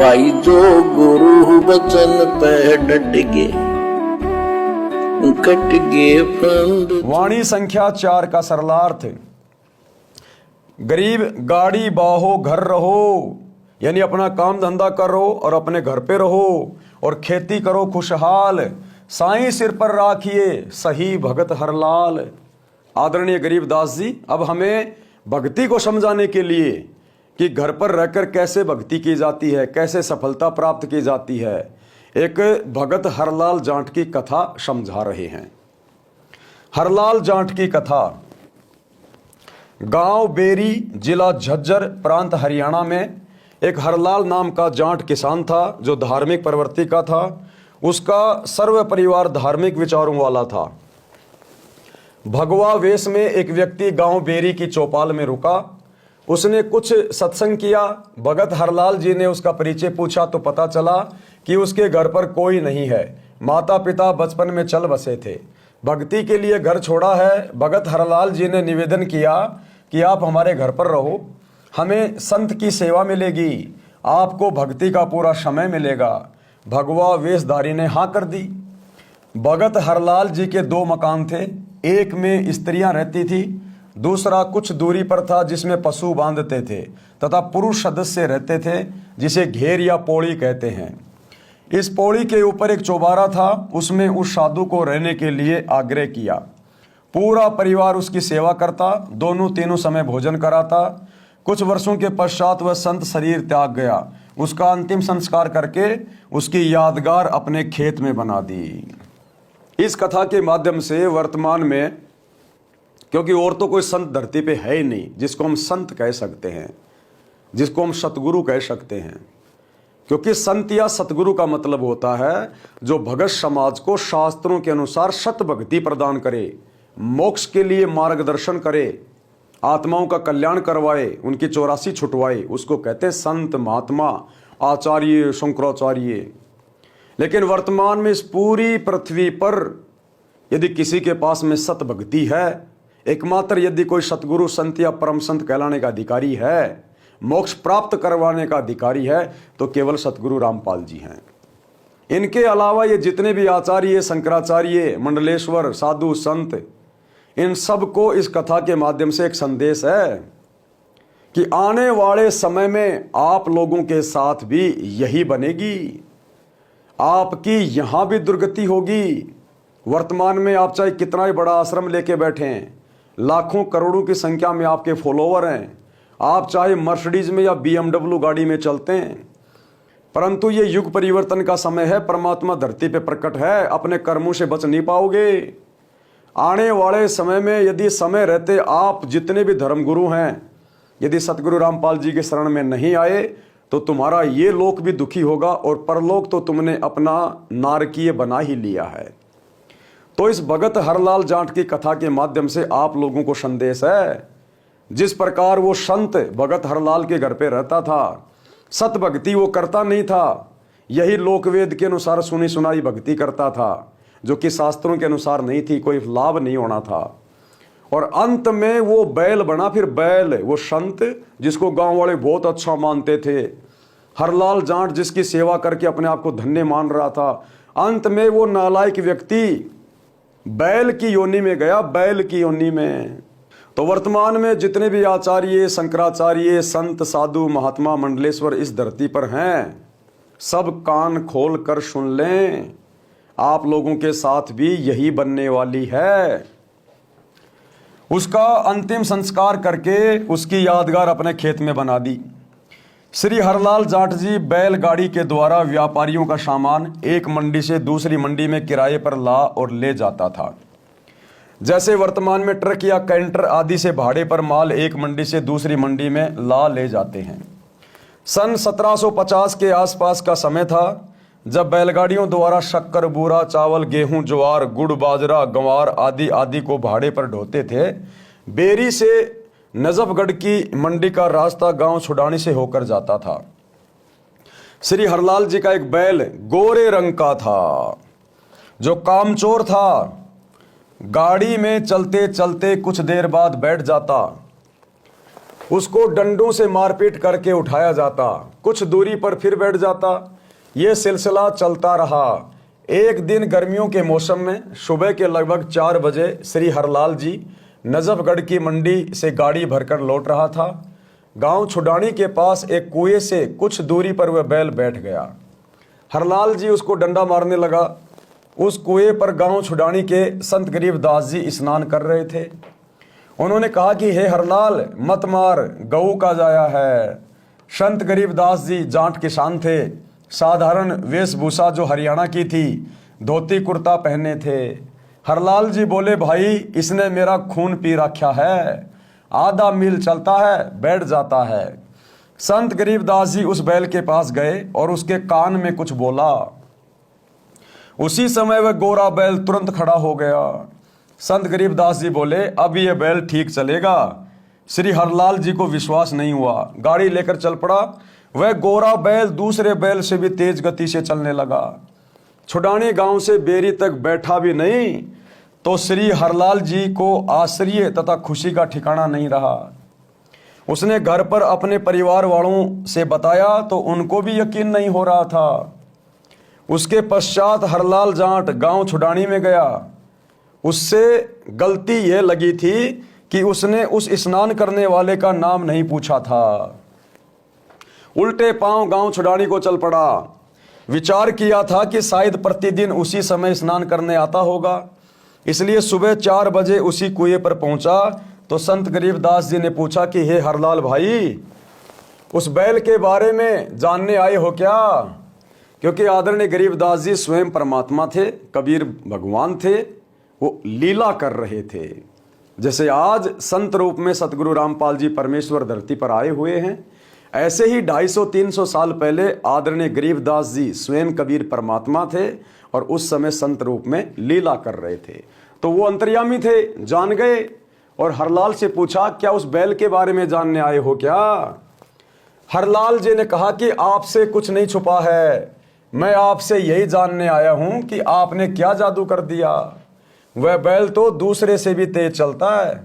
भाई जो गुरु बचन पे डट गए कट गए फंद। वाणी संख्या 4 का सरलार्थ, गरीब गाड़ी बाहो घर रहो, यानी अपना काम धंधा करो और अपने घर पे रहो और खेती करो खुशहाल, साईं सिर पर राखिए सही भगत हरलाल। आदरणीय गरीबदास जी अब हमें भक्ति को समझाने के लिए कि घर पर रहकर कैसे भक्ति की जाती है, कैसे सफलता प्राप्त की जाती है, एक भगत हरलाल जाट की कथा समझा रहे हैं। हरलाल जाट की कथा। गांव बेरी, जिला झज्जर, प्रांत हरियाणा में एक हरलाल नाम का जाट किसान था जो धार्मिक प्रवृत्ति का था। उसका सर्व परिवार धार्मिक विचारों वाला था। भगवा वेश में एक व्यक्ति गांव बेरी की चौपाल में रुका। उसने कुछ सत्संग किया। भगत हरलाल जी ने उसका परिचय पूछा तो पता चला कि उसके घर पर कोई नहीं है। माता पिता बचपन में चल बसे थे। भक्ति के लिए घर छोड़ा है। भगत हरलाल जी ने निवेदन किया कि आप हमारे घर पर रहो, हमें संत की सेवा मिलेगी, आपको भक्ति का पूरा समय मिलेगा। भगवा वेशधारी ने हाँ कर दी। भगत हरलाल जी के 2 मकान थे। एक में स्त्रियां रहती थी, दूसरा कुछ दूरी पर था जिसमें पशु बांधते थे तथा पुरुष सदस्य रहते थे जिसे घेर या पौड़ी कहते हैं। इस पौड़ी के ऊपर एक चौबारा था, उसमें उस साधु को रहने के लिए आग्रह किया। पूरा परिवार उसकी सेवा करता, दोनों तीनों समय भोजन कराता। कुछ वर्षों के पश्चात वह संत शरीर त्याग गया। उसका अंतिम संस्कार करके उसकी यादगार अपने खेत में बना दी। इस कथा के माध्यम से वर्तमान में, क्योंकि और तो कोई संत धरती पे है ही नहीं जिसको हम संत कह सकते हैं, जिसको हम सतगुरु कह सकते हैं, क्योंकि संत या सतगुरु का मतलब होता है जो भगत समाज को शास्त्रों के अनुसार सत भक्ति प्रदान करे, मोक्ष के लिए मार्गदर्शन करे, आत्माओं का कल्याण करवाए, उनकी 84 छुटवाए, उसको कहते हैं संत महात्मा, आचार्य, शंकराचार्य। लेकिन वर्तमान में इस पूरी पृथ्वी पर यदि किसी के पास में सत भक्ति है, एकमात्र यदि कोई सतगुरु संत या परम संत कहलाने का अधिकारी है, मोक्ष प्राप्त करवाने का अधिकारी है, तो केवल सतगुरु रामपाल जी हैं। इनके अलावा ये जितने भी आचार्य, शंकराचार्य, मंडलेश्वर, साधु, संत, इन सब को इस कथा के माध्यम से एक संदेश है कि आने वाले समय में आप लोगों के साथ भी यही बनेगी। आपकी यहां भी दुर्गति होगी। वर्तमान में आप चाहे कितना ही बड़ा आश्रम लेके बैठे हैं, लाखों करोड़ों की संख्या में आपके फॉलोवर हैं, आप चाहे मर्सिडीज में या BMW गाड़ी में चलते हैं, परंतु ये युग परिवर्तन का समय है। परमात्मा धरती पे प्रकट है, अपने कर्मों से बच नहीं पाओगे। आने वाले समय में यदि समय रहते आप जितने भी धर्मगुरु हैं, यदि सतगुरु रामपाल जी के शरण में नहीं आए तो तुम्हारा ये लोक भी दुखी होगा और परलोक तो तुमने अपना नारकीय बना ही लिया है। तो इस भगत हरलाल जाट की कथा के माध्यम से आप लोगों को संदेश है, जिस प्रकार वो संत भगत हरलाल के घर पे रहता था, सत भक्ति वो करता नहीं था, यही लोकवेद के अनुसार सुनी सुनाई भक्ति करता था जो कि शास्त्रों के अनुसार नहीं थी, कोई लाभ नहीं होना था। और अंत में वो बैल बना। फिर बैल, वो संत जिसको गांव वाले बहुत अच्छा मानते थे, हरलाल जाट जिसकी सेवा करके अपने आप को धन्य मान रहा था, अंत में वो नालायक व्यक्ति बैल की योनि में गया, बैल की योनि में। तो वर्तमान में जितने भी आचार्य, शंकराचार्य, संत, साधु, महात्मा, मंडलेश्वर इस धरती पर हैं, सब कान खोल कर सुन लें, आप लोगों के साथ भी यही बनने वाली है। उसका अंतिम संस्कार करके उसकी यादगार अपने खेत में बना दी। श्री हरलाल जाट जी बैलगाड़ी के द्वारा व्यापारियों का सामान एक मंडी से दूसरी मंडी में किराए पर ला और ले जाता था। जैसे वर्तमान में ट्रक या कैंटर आदि से भाड़े पर माल एक मंडी से दूसरी मंडी में ला ले जाते हैं। सन 1750 के आसपास का समय था जब बैलगाड़ियों द्वारा शक्कर, बूरा, चावल, गेहूं, ज्वार, गुड़, बाजरा, गंवार आदि आदि को भाड़े पर ढोते थे। बेरी से नजफगढ़ की मंडी का रास्ता गांव छुड़ानी से होकर जाता था। श्री हरलाल जी का एक बैल गोरे रंग का था जो कामचोर था। गाड़ी में चलते चलते कुछ देर बाद बैठ जाता। उसको डंडों से मारपीट करके उठाया जाता, कुछ दूरी पर फिर बैठ जाता। ये सिलसिला चलता रहा। एक दिन गर्मियों के मौसम में सुबह के लगभग 4 बजे श्री हरलाल जी नजफगढ़ की मंडी से गाड़ी भरकर लौट रहा था। गांव छुडानी के पास एक कुएं से कुछ दूरी पर वह बैल बैठ गया। हरलाल जी उसको डंडा मारने लगा। उस कुएं पर गांव छुडानी के संत गरीबदास जी स्नान कर रहे थे। उन्होंने कहा कि हे हरलाल, मत मार, गऊ का जाया है। संत गरीबदास जी जाट किसान थे। साधारण वेशभूषा जो हरियाणा की थी, धोती कुर्ता पहने थे। हरलाल जी बोले, भाई इसने मेरा खून पी रखा है। आधा मील चलता है, बैठ जाता है। संत गरीबदास जी उस बैल के पास गए और उसके कान में कुछ बोला। उसी समय वह गोरा बैल तुरंत खड़ा हो गया। संत गरीबदास जी बोले, अब ये बैल ठीक चलेगा। श्री हरलाल जी को विश्वास नहीं हुआ, गाड़ी लेकर चल पड़ा। वह गोरा बैल दूसरे बैल से भी तेज गति से चलने लगा। छुडानी गांव से बेरी तक बैठा भी नहीं तो श्री हरलाल जी को आश्चर्य तथा खुशी का ठिकाना नहीं रहा। उसने घर पर अपने परिवार वालों से बताया तो उनको भी यकीन नहीं हो रहा था। उसके पश्चात हरलाल जाट गांव छुडानी में गया। उससे गलती यह लगी थी कि उसने उस स्नान करने वाले का नाम नहीं पूछा था। उल्टे पांव गांव छुडानी को चल पड़ा। विचार किया था कि शायद प्रतिदिन उसी समय स्नान करने आता होगा, इसलिए सुबह 4 बजे उसी कुएं पर पहुंचा तो संत गरीबदास जी ने पूछा कि हे हरलाल भाई, उस बैल के बारे में जानने आए हो क्या? क्योंकि आदरणीय गरीबदास जी स्वयं परमात्मा थे, कबीर भगवान थे, वो लीला कर रहे थे। जैसे आज संत रूप में सतगुरु रामपाल जी परमेश्वर धरती पर आए हुए हैं, ऐसे ही 250-300 साल पहले आदरणीय गरीबदास जी स्वयं कबीर परमात्मा थे और उस समय संत रूप में लीला कर रहे थे। तो वो अंतर्यामी थे, जान गए और हरलाल से पूछा, क्या उस बैल के बारे में जानने आए हो क्या? हरलाल जी ने कहा कि आपसे कुछ नहीं छुपा है, मैं आपसे यही जानने आया हूं कि आपने क्या जादू कर दिया। वह बैल तो दूसरे से भी तेज चलता है।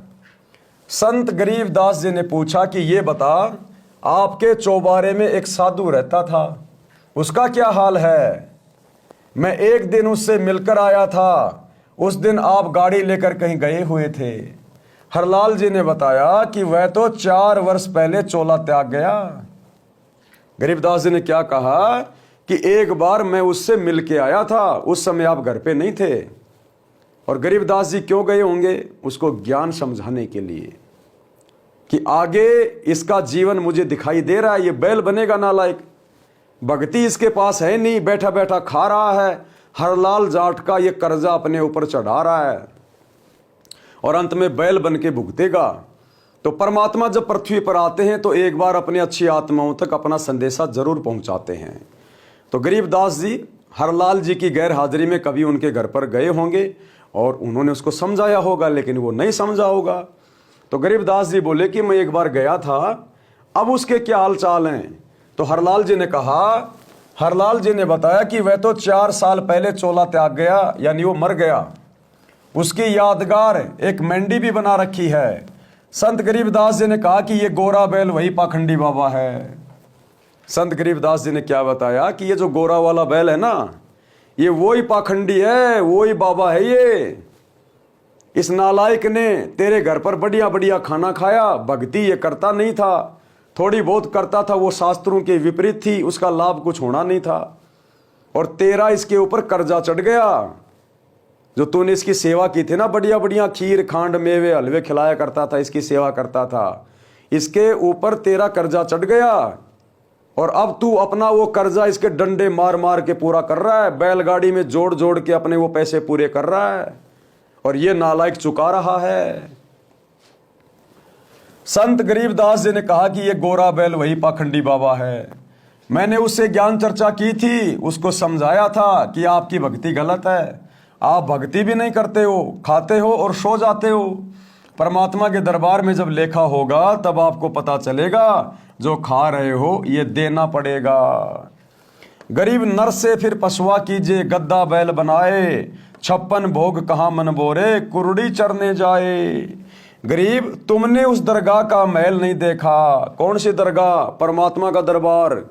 संत गरीबदास जी ने पूछा कि ये बता, आपके चौबारे में एक साधु रहता था, उसका क्या हाल है? मैं एक दिन उससे मिलकर आया था। उस दिन आप गाड़ी लेकर कहीं गए हुए थे। हरलाल जी ने बताया कि वह तो 4 वर्ष पहले चोला त्याग गया। गरीबदास जी ने क्या कहा कि एक बार मैं उससे मिल के आया था, उस समय आप घर पे नहीं थे। और गरीबदास जी क्यों गए होंगे? उसको ज्ञान समझाने के लिए कि आगे इसका जीवन मुझे दिखाई दे रहा है, ये बैल बनेगा नालायक, भक्ति इसके पास है नहीं, बैठा बैठा खा रहा है, हरलाल जाट का ये कर्जा अपने ऊपर चढ़ा रहा है और अंत में बैल बन के भुगतेगा। तो परमात्मा जब पृथ्वी पर आते हैं तो एक बार अपनी अच्छी आत्माओं तक अपना संदेशा जरूर पहुंचाते हैं। तो गरीबदास जी हरलाल जी की गैर हाजिरी में कभी उनके घर पर गए होंगे और उन्होंने उसको समझाया होगा, लेकिन वो नहीं समझा होगा। तो गरीबदास जी बोले कि मैं एक बार गया था, अब उसके क्या हाल चाल हैं? तो हरलाल जी ने कहा, हरलाल जी ने बताया कि वह तो 4 साल पहले चोला त्याग गया, यानी वो मर गया। उसकी यादगार एक मेंढी भी बना रखी है। संत गरीबदास जी ने कहा कि ये गोरा बैल वही पाखंडी बाबा है। संत गरीबदास जी ने क्या बताया कि ये जो गोरा वाला बैल है ना, ये वही पाखंडी है, वही बाबा है। ये इस नालायक ने तेरे घर पर बढ़िया बढ़िया खाना खाया, भक्ति ये करता नहीं था, थोड़ी बहुत करता था, वो शास्त्रों के विपरीत थी, उसका लाभ कुछ होना नहीं था। और तेरा इसके ऊपर कर्जा चढ़ गया। जो तूने इसकी सेवा की थी ना, बढ़िया बढ़िया खीर खांड मेवे हलवे खिलाया करता था, इसकी सेवा करता था, इसके ऊपर तेरा कर्जा चढ़ गया। और अब तू अपना वो कर्जा इसके डंडे मार मार के पूरा कर रहा है, बैलगाड़ी में जोड़ जोड़ के अपने वो पैसे पूरे कर रहा है और ये नालायक चुका रहा है। संत गरीबदास जी ने कहा कि ये गोरा बैल वही पाखंडी बाबा है। मैंने उससे ज्ञान चर्चा की थी, उसको समझाया था कि आपकी भक्ति गलत है, आप भक्ति भी नहीं करते हो, खाते हो और सो जाते हो। परमात्मा के दरबार में जब लेखा होगा तब आपको पता चलेगा, जो खा रहे हो ये देना पड़ेगा। गरीब नर से फिर पशुआ कीजिए, गद्दा बैल बनाए, 56 भोग कहाँ मन बोरे, कुरुड़ी चरने जाए। गरीब तुमने उस दरगाह का महल नहीं देखा। कौन सी दरगाह? परमात्मा का दरबार,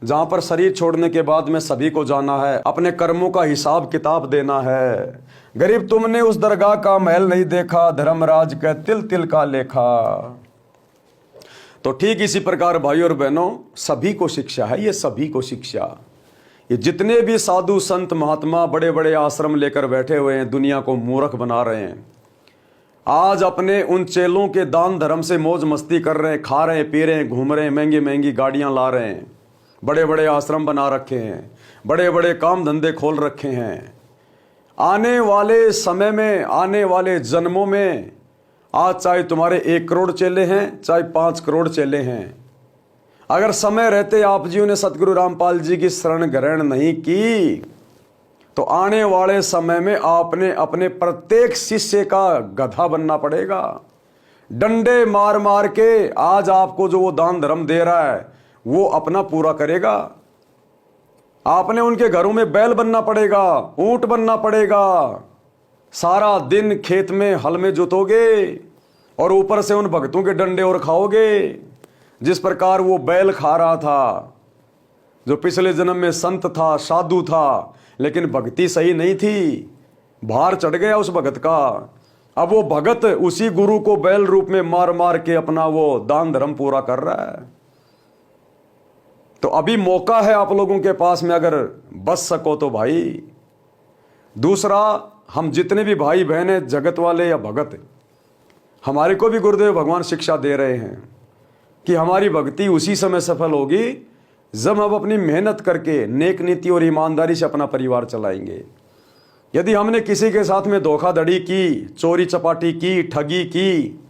जहां पर शरीर छोड़ने के बाद में सभी को जाना है, अपने कर्मों का हिसाब किताब देना है। गरीब तुमने उस दरगाह का महल नहीं देखा, धर्मराज का तिल तिल का लेखा। तो ठीक इसी प्रकार भाई और बहनों, सभी को शिक्षा है, ये सभी को शिक्षा। ये जितने भी साधु संत महात्मा बड़े बड़े आश्रम लेकर बैठे हुए हैं, दुनिया को मूर्ख बना रहे हैं। आज अपने उन चेलों के दान धर्म से मौज मस्ती कर रहे हैं, खा रहे हैं, पी रहे हैं, घूम रहे हैं, महंगी महंगी गाड़ियां ला रहे हैं, बड़े बड़े आश्रम बना रखे हैं, बड़े बड़े काम धंधे खोल रखे हैं। आने वाले समय में, आने वाले जन्मों में, आज चाहे तुम्हारे 1 करोड़ चेले हैं, चाहे 5 करोड़ चेले हैं, अगर समय रहते आप जियों ने सतगुरु रामपाल जी की शरण ग्रहण नहीं की, तो आने वाले समय में आपने अपने प्रत्येक शिष्य का गधा बनना पड़ेगा। डंडे मार मार के आज आपको जो वो दान धर्म दे रहा है वो अपना पूरा करेगा। आपने उनके घरों में बैल बनना पड़ेगा, ऊंट बनना पड़ेगा, सारा दिन खेत में हल में जुतोगे और ऊपर से उन भक्तों के डंडे और खाओगे। जिस प्रकार वो बैल खा रहा था, जो पिछले जन्म में संत था, साधु था, लेकिन भक्ति सही नहीं थी, भार चढ़ गया उस भगत का। अब वो भगत उसी गुरु को बैल रूप में मार मार के अपना वो दान धर्म पूरा कर रहा है। तो अभी मौका है आप लोगों के पास में, अगर बच सको तो भाई। दूसरा, हम जितने भी भाई बहन हैं, जगत वाले या भगत, हमारे को भी गुरुदेव भगवान शिक्षा दे रहे हैं कि हमारी भक्ति उसी समय सफल होगी जब हम अपनी मेहनत करके नेक नीति और ईमानदारी से अपना परिवार चलाएंगे। यदि हमने किसी के साथ में धोखाधड़ी की, चोरी चपाटी की, ठगी की,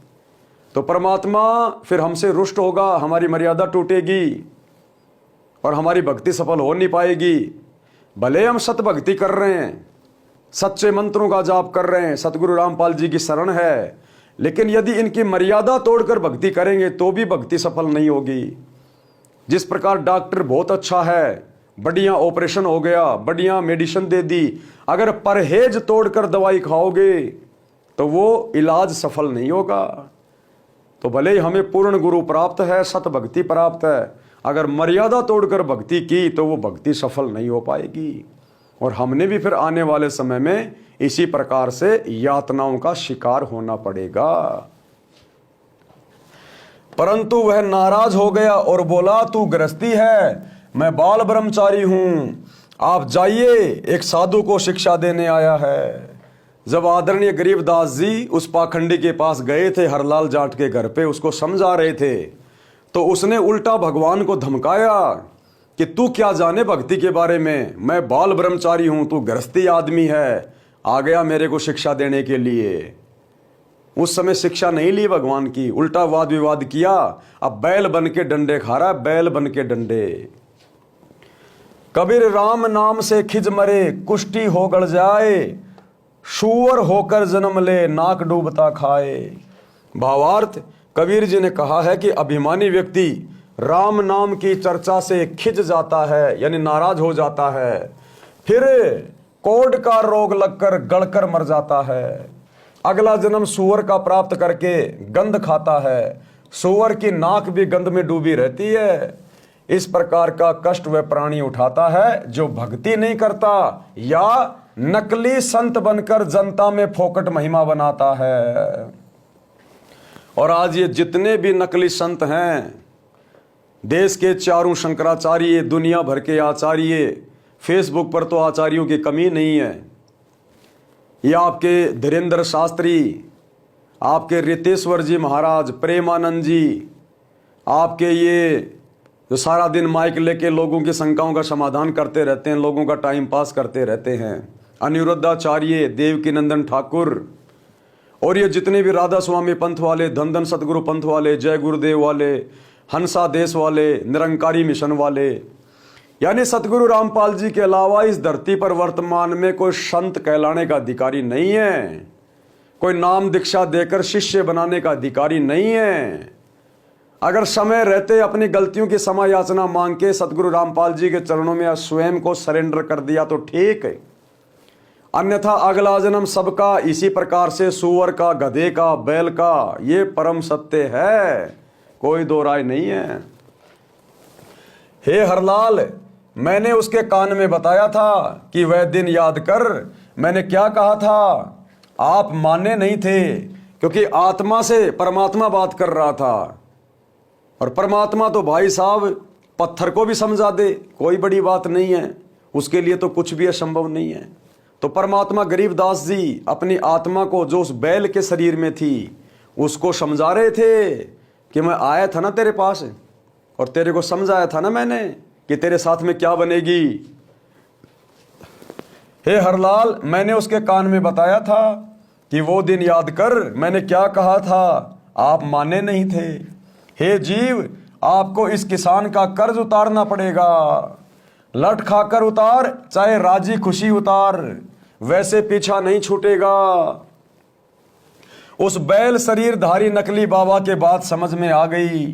तो परमात्मा फिर हमसे रुष्ट होगा, हमारी मर्यादा टूटेगी और हमारी भक्ति सफल हो नहीं पाएगी। भले हम सत भक्ति कर रहे हैं, सच्चे मंत्रों का जाप कर रहे हैं, सतगुरु रामपाल जी की शरण है, लेकिन यदि इनकी मर्यादा तोड़कर भक्ति करेंगे तो भी भक्ति सफल नहीं होगी। जिस प्रकार डॉक्टर बहुत अच्छा है, बढ़िया ऑपरेशन हो गया, बढ़िया मेडिसिन दे दी, अगर परहेज तोड़कर दवाई खाओगे तो वो इलाज सफल नहीं होगा। तो भले ही हमें पूर्ण गुरु प्राप्त है, सत भक्ति प्राप्त है, अगर मर्यादा तोड़कर भक्ति की तो वो भक्ति सफल नहीं हो पाएगी और हमने भी फिर आने वाले समय में इसी प्रकार से यातनाओं का शिकार होना पड़ेगा। परंतु वह नाराज हो गया और बोला, तू गृहस्थी है, मैं बाल ब्रह्मचारी हूं, आप जाइए, एक साधु को शिक्षा देने आया है। जब आदरणीय गरीबदास जी उस पाखंडी के पास गए थे, हरलाल जाट के घर पे, उसको समझा रहे थे, तो उसने उल्टा भगवान को धमकाया कि तू क्या जाने भक्ति के बारे में, मैं बाल ब्रह्मचारी हूं, तू गृहस्थी आदमी है, आ गया मेरे को शिक्षा देने के लिए। उस समय शिक्षा नहीं ली भगवान की, उल्टा वाद विवाद किया। अब बैल बन के डंडे खा रहा है, बैल बन के डंडे। कबीर राम नाम से खिज मरे, कुष्टी हो गड़ जाए, सूअर होकर जन्म ले, नाक डूबता खाए। भावार्थ, कबीर जी ने कहा है कि अभिमानी व्यक्ति राम नाम की चर्चा से खिज जाता है, यानी नाराज हो जाता है, फिर कोढ़ का रोग लगकर गड़कर मर जाता है, अगला जन्म सूअर का प्राप्त करके गंध खाता है, सूअर की नाक भी गंध में डूबी रहती है। इस प्रकार का कष्ट वह प्राणी उठाता है जो भक्ति नहीं करता या नकली संत बनकर जनता में फोकट महिमा बनाता है। और आज ये जितने भी नकली संत हैं, देश के चारों शंकराचार्य, दुनिया भर के आचार्य, फेसबुक पर तो आचार्यों की कमी नहीं है। ये आपके धीरेन्द्र शास्त्री, आपके रितेश्वर जी महाराज, प्रेमानंद जी, आपके ये जो सारा दिन माइक लेके लोगों की शंकाओं का समाधान करते रहते हैं, लोगों का टाइम पास करते रहते हैं, अनिरुद्धाचार्य, देवकीनंदन ठाकुर, और ये जितने भी राधा स्वामी पंथ वाले, धन धन सतगुरु पंथ वाले, जय गुरुदेव वाले, हंसा देश वाले, निरंकारी मिशन वाले, यानी सतगुरु रामपाल जी के अलावा इस धरती पर वर्तमान में कोई संत कहलाने का अधिकारी नहीं है, कोई नाम दीक्षा देकर शिष्य बनाने का अधिकारी नहीं है। अगर समय रहते अपनी गलतियों की क्षमा याचना मांग के सतगुरु रामपाल जी के चरणों में स्वयं को सरेंडर कर दिया तो ठीक है। अन्यथा अगला जन्म सबका इसी प्रकार से सूअर का, गधे का, बैल का, ये परम सत्य है, कोई दो राय नहीं है। हे हरलाल, मैंने उसके कान में बताया था कि वह दिन याद कर, मैंने क्या कहा था। आप माने नहीं थे, क्योंकि आत्मा से परमात्मा बात कर रहा था, और परमात्मा तो भाई साहब पत्थर को भी समझा दे, कोई बड़ी बात नहीं है, उसके लिए तो कुछ भी असंभव नहीं है। तो परमात्मा गरीबदास जी अपनी आत्मा को जो उस बैल के शरीर में थी उसको समझा रहे थे कि मैं आया था ना तेरे पास, और तेरे को समझाया था ना मैंने कि तेरे साथ में क्या बनेगी। हे हरलाल, मैंने उसके कान में बताया था कि वो दिन याद कर, मैंने क्या कहा था, आप माने नहीं थे। हे जीव, आपको इस किसान का कर्ज उतारना पड़ेगा, लट खाकर उतार, चाहे राजी खुशी उतार, वैसे पीछा नहीं छूटेगा। उस बैल शरीरधारी नकली बाबा के बात समझ में आ गई।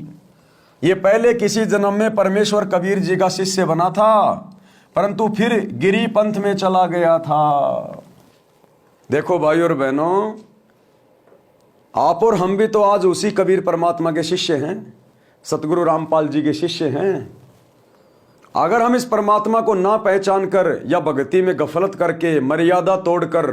ये पहले किसी जन्म में परमेश्वर कबीर जी का शिष्य बना था, परंतु फिर गिरी पंथ में चला गया था। देखो भाई और बहनों, आप और हम भी तो आज उसी कबीर परमात्मा के शिष्य हैं, सतगुरु रामपाल जी के शिष्य हैं। अगर हम इस परमात्मा को ना पहचान कर या भक्ति में गफलत करके मर्यादा तोड़कर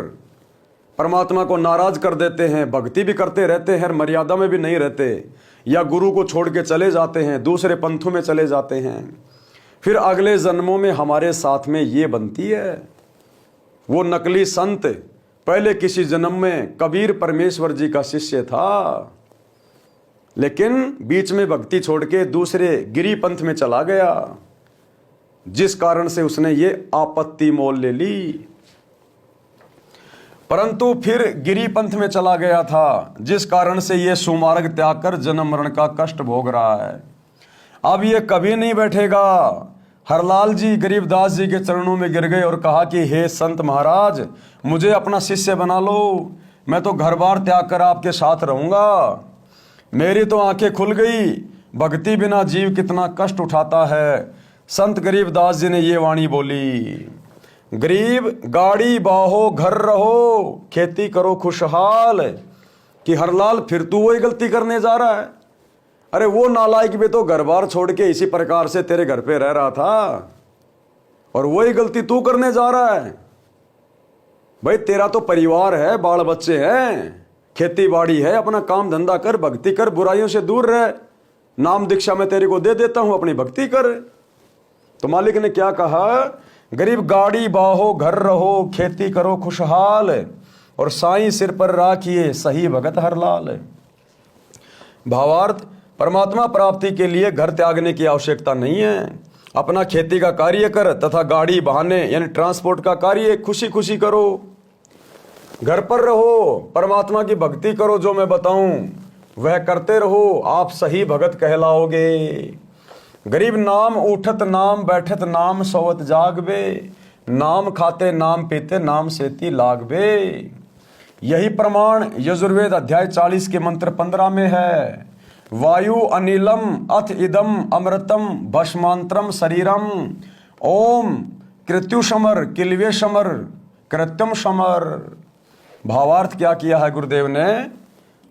परमात्मा को नाराज कर देते हैं, भक्ति भी करते रहते हैं, मर्यादा में भी नहीं रहते, या गुरु को छोड़ के चले जाते हैं, दूसरे पंथों में चले जाते हैं, फिर अगले जन्मों में हमारे साथ में ये बनती है। वो नकली संत पहले किसी जन्म में कबीर परमेश्वर जी का शिष्य था, लेकिन बीच में भक्ति छोड़ के दूसरे गिरी पंथ में चला गया, जिस कारण से उसने ये आपत्ति मोल ले ली। परंतु फिर गिरी पंथ में चला गया था, जिस कारण से ये सुमार्ग त्याग कर जन्म मरण का कष्ट भोग रहा है। अब ये कभी नहीं बैठेगा। हरलाल जी गरीबदास जी के चरणों में गिर गए और कहा कि हे संत महाराज, मुझे अपना शिष्य बना लो, मैं तो घर बार त्याग कर आपके साथ रहूंगा। मेरी तो आंखें खुल गई, भक्ति बिना जीव कितना कष्ट उठाता है। संत गरीबदास जी ने ये वाणी बोली, गरीब गाड़ी बाहो घर रहो, खेती करो खुशहाल। कि हरलाल, फिर तू वही गलती करने जा रहा है? अरे वो नालायक भी तो घर बार छोड़ के इसी प्रकार से तेरे घर पे रह रहा था, और वही गलती तू करने जा रहा है। भाई तेरा तो परिवार है, बाल बच्चे हैं, खेती बाड़ी है, अपना काम धंधा कर, भक्ति कर, बुराइयों से दूर रह। नाम दीक्षा मैं तेरे को दे देता हूं, अपनी भक्ति कर। तो मालिक ने क्या कहा, गरीब गाड़ी बाहो घर रहो, खेती करो खुशहाल, और साईं सिर पर राखिए सही भगत हरलाल। भावार्थ, परमात्मा प्राप्ति के लिए घर त्यागने की आवश्यकता नहीं है। अपना खेती का कार्य कर तथा गाड़ी बहाने यानी ट्रांसपोर्ट का कार्य खुशी खुशी करो, घर पर रहो, परमात्मा की भक्ति करो, जो मैं बताऊं वह करते रहो, आप सही भगत कहलाओगे। गरीब नाम उठत नाम बैठत नाम सोवत जागबे, नाम खाते नाम पीते नाम सेती लागबे। यही प्रमाण यजुर्वेद अध्याय 40 के मंत्र 15 में है। वायु अनिलम अथ इदम अमृतम भस्मांतरम शरीरम, ओम कृत्युशमर किलवे शमर कृत्यम शमर। भावार्थ क्या किया है गुरुदेव ने?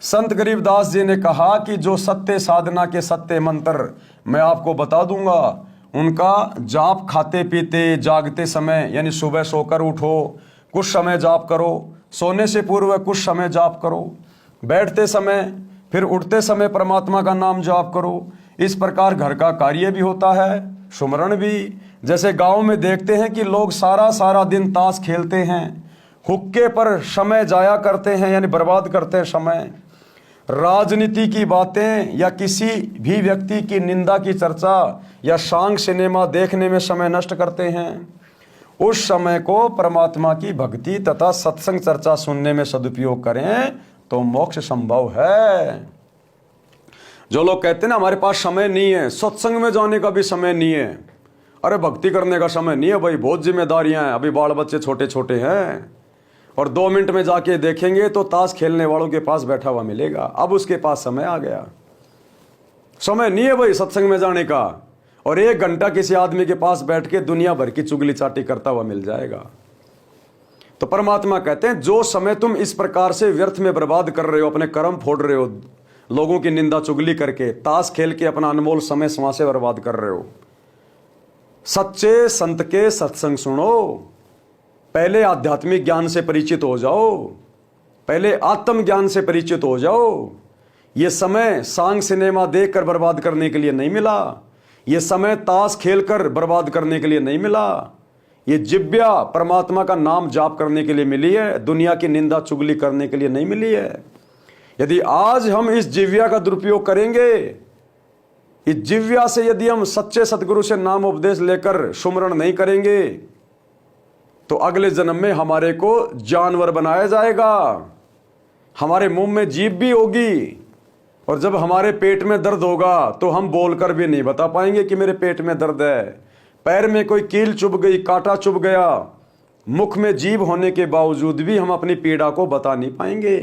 संत गरीबदास जी ने कहा कि जो सत्य साधना के सत्य मंत्र मैं आपको बता दूंगा, उनका जाप खाते पीते जागते समय यानी सुबह सोकर उठो कुछ समय जाप करो, सोने से पूर्व कुछ समय जाप करो, बैठते समय फिर उठते समय परमात्मा का नाम जाप करो। इस प्रकार घर का कार्य भी होता है, सुमरण भी। जैसे गांव में देखते हैं कि लोग सारा सारा दिन ताश खेलते हैं, हुक्के पर समय जाया करते हैं यानी बर्बाद करते हैं समय, राजनीति की बातें या किसी भी व्यक्ति की निंदा की चर्चा या सांग सिनेमा देखने में समय नष्ट करते हैं। उस समय को परमात्मा की भक्ति तथा सत्संग चर्चा सुनने में सदुपयोग करें तो मोक्ष संभव है। जो लोग कहते हैं ना हमारे पास समय नहीं है, सत्संग में जाने का भी समय नहीं है, अरे भक्ति करने का समय नहीं है भाई, बहुत जिम्मेदारियां हैं, अभी बाल बच्चे छोटे छोटे हैं, और 2 मिनट में जाके देखेंगे तो ताश खेलने वालों के पास बैठा हुआ मिलेगा। अब उसके पास समय आ गया, समय नहीं है भाई सत्संग में जाने का, और 1 घंटा किसी आदमी के पास बैठ के दुनिया भर की चुगली चाटी करता हुआ मिल जाएगा। तो परमात्मा कहते हैं जो समय तुम इस प्रकार से व्यर्थ में बर्बाद कर रहे हो, अपने कर्म फोड़ रहे हो, लोगों की निंदा चुगली करके, ताश खेल के अपना अनमोल समय समां से बर्बाद कर रहे हो, सच्चे संत के सत्संग सुनो, पहले आध्यात्मिक ज्ञान से परिचित हो जाओ, पहले आत्म ज्ञान से परिचित हो जाओ। ये समय सांग सिनेमा देखकर बर्बाद करने के लिए नहीं मिला, ये समय ताश खेलकर बर्बाद करने के लिए नहीं मिला, ये जिब्या परमात्मा का नाम जाप करने के लिए मिली है, दुनिया की निंदा चुगली करने के लिए नहीं मिली है। यदि आज हम इस जिव्या का दुरुपयोग करेंगे, इस जिव्या से यदि हम सच्चे सतगुरु से नाम उपदेश लेकर सुमरण नहीं करेंगे, तो अगले जन्म में हमारे को जानवर बनाया जाएगा, हमारे मुंह में जीभ भी होगी, और जब हमारे पेट में दर्द होगा तो हम बोलकर भी नहीं बता पाएंगे कि मेरे पेट में दर्द है। पैर में कोई कील चुभ गई, कांटा चुभ गया, मुख में जीभ होने के बावजूद भी हम अपनी पीड़ा को बता नहीं पाएंगे।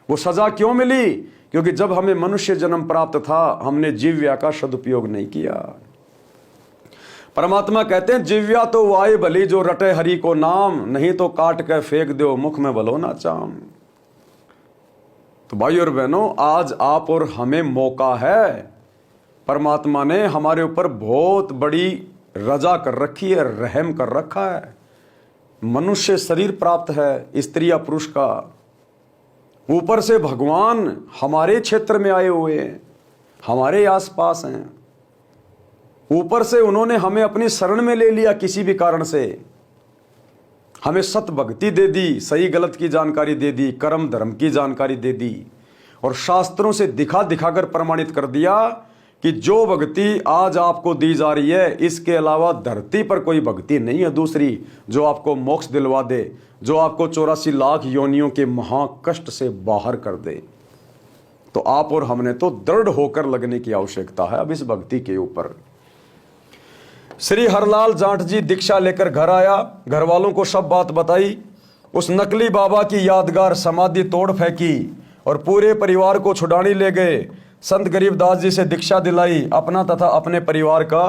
वो सजा क्यों मिली? क्योंकि जब हमें मनुष्य जन्म प्राप्त था, हमने जिव्या का सदुपयोग नहीं किया। परमात्मा कहते हैं जिव्या तो वाय भली जो रटे हरि को नाम, नहीं तो काट के फेंक दो मुख में भलो ना चाम। तो भाई और बहनों, आज आप और हमें मौका है, परमात्मा ने हमारे ऊपर बहुत बड़ी रजा कर रखी है, रहम कर रखा है। मनुष्य शरीर प्राप्त है स्त्री या पुरुष का, ऊपर से भगवान हमारे क्षेत्र में आए हुए हैं, हमारे आसपास हैं, ऊपर से उन्होंने हमें अपनी शरण में ले लिया, किसी भी कारण से हमें सत भक्ति दे दी, सही गलत की जानकारी दे दी, कर्म धर्म की जानकारी दे दी, और शास्त्रों से दिखा दिखाकर प्रमाणित कर दिया कि जो भक्ति आज आपको दी जा रही है, इसके अलावा धरती पर कोई भक्ति नहीं है दूसरी जो आपको मोक्ष दिलवा दे, जो आपको 84 लाख योनियों के महाकष्ट से बाहर कर दे। तो आप और हमने तो दृढ़ होकर लगने की आवश्यकता है अब इस भक्ति के ऊपर। श्री हरलाल जाट जी दीक्षा लेकर घर आया, घर वालों को सब बात बताई, उस नकली बाबा की यादगार समाधि तोड़ फेंकी और पूरे परिवार को छुड़ाने ले गए। संत गरीबदास जी से दीक्षा दिलाई, अपना तथा अपने परिवार का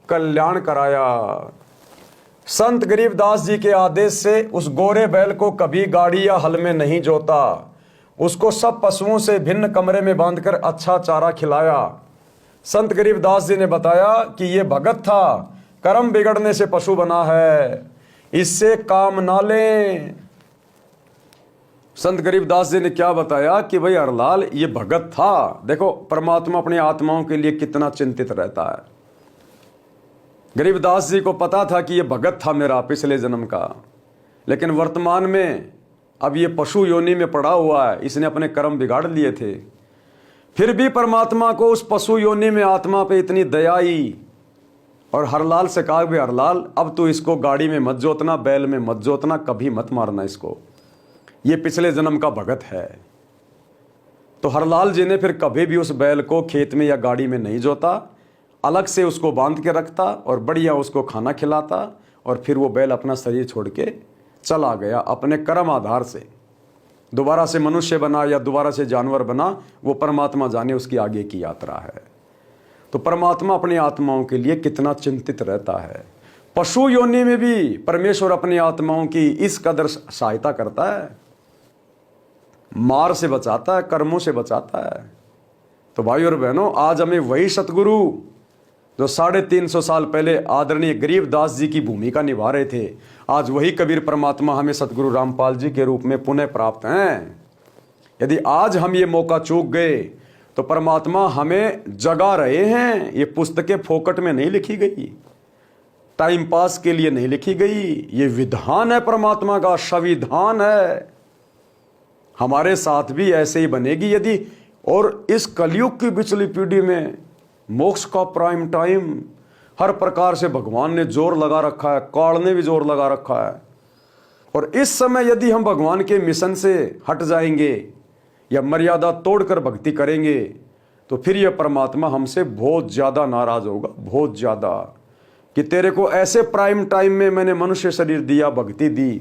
कल्याण कराया। संत गरीबदास जी के आदेश से उस गोरे बैल को कभी गाड़ी या हल में नहीं जोता, उसको सब पशुओं से भिन्न कमरे में बांधकर अच्छा चारा खिलाया। संत गरीबदास जी ने बताया कि ये भगत था, कर्म बिगड़ने से पशु बना है, इससे काम ना लें। संत गरीबदास जी ने क्या बताया कि भाई हरलाल ये भगत था। देखो परमात्मा अपनी आत्माओं के लिए कितना चिंतित रहता है। गरीबदास जी को पता था कि ये भगत था मेरा पिछले जन्म का, लेकिन वर्तमान में अब ये पशु योनि में पड़ा हुआ है, इसने अपने कर्म बिगाड़ लिए थे। फिर भी परमात्मा को उस पशु योनि में आत्मा पे इतनी दया आई, और हरलाल से कहा भी हरलाल अब तू इसको गाड़ी में मत जोतना, बैल में मत जोतना, कभी मत मारना इसको, ये पिछले जन्म का भगत है। तो हरलाल जी ने फिर कभी भी उस बैल को खेत में या गाड़ी में नहीं जोता, अलग से उसको बांध के रखता और बढ़िया उसको खाना खिलाता, और फिर वो बैल अपना शरीर छोड़ के चला गया अपने कर्म आधार से। दोबारा से मनुष्य बना या दोबारा से जानवर बना, वो परमात्मा जाने, उसकी आगे की यात्रा है। तो परमात्मा अपनी आत्माओं के लिए कितना चिंतित रहता है। पशु योनि में भी परमेश्वर अपनी आत्माओं की इस कदर सहायता करता है, मार से बचाता है, कर्मों से बचाता है। तो भाई और बहनों, आज हमें वही सतगुरु जो 350 साल पहले आदरणीय गरीबदास जी की भूमिका निभा रहे थे, आज वही कबीर परमात्मा हमें सतगुरु रामपाल जी के रूप में पुनः प्राप्त हैं। यदि आज हम ये मौका चूक गए तो परमात्मा हमें जगा रहे हैं। ये पुस्तकें फोकट में नहीं लिखी गई, टाइम पास के लिए नहीं लिखी गई, ये विधान है परमात्मा का, संविधान है। हमारे साथ भी ऐसे ही बनेगी यदि, और इस कलयुग की पिछली पीढ़ी में मोक्ष का प्राइम टाइम हर प्रकार से भगवान ने जोर लगा रखा है, काल ने भी जोर लगा रखा है। और इस समय यदि हम भगवान के मिशन से हट जाएंगे या मर्यादा तोड़कर भक्ति करेंगे, तो फिर यह परमात्मा हमसे बहुत ज़्यादा नाराज होगा, बहुत ज़्यादा, कि तेरे को ऐसे प्राइम टाइम में मैंने मनुष्य शरीर दिया, भक्ति दी,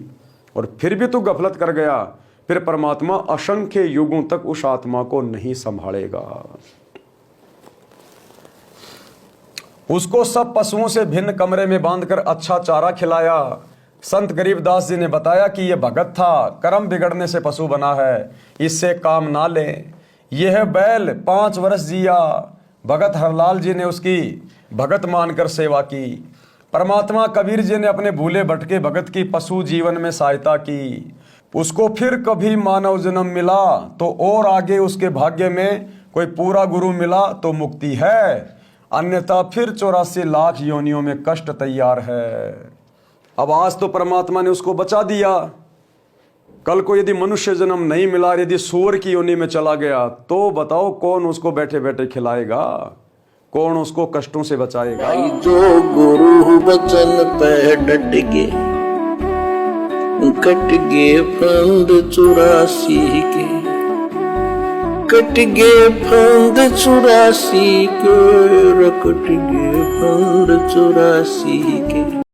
और फिर भी तू गफलत कर गया। फिर परमात्मा असंख्य युगों तक उस आत्मा को नहीं संभालेगा। उसको सब पशुओं से भिन्न कमरे में बांधकर अच्छा चारा खिलाया, संत गरीबदास जी ने बताया कि यह भगत था, कर्म बिगड़ने से पशु बना है, इससे काम ना ले। यह बैल 5 वर्ष जिया, भगत हरलाल जी ने उसकी भगत मानकर सेवा की। परमात्मा कबीर जी ने अपने भूले भटके भगत की पशु जीवन में सहायता की। उसको फिर कभी मानव जन्म मिला तो और आगे उसके भाग्य में कोई पूरा गुरु मिला तो मुक्ति है, अन्यथा फिर 84 लाख योनियों में कष्ट तैयार है। अब आज तो परमात्मा ने उसको बचा दिया, कल को यदि मनुष्य जन्म नहीं मिला, यदि सूअर की योनि में चला गया तो बताओ कौन उसको बैठे बैठे खिलाएगा, कौन उसको कष्टों से बचाएगा। जो गुरु बचन पे डट के कट गे फंद 84 के, कट गे फंद 84 के, कट गे फंद 84 के।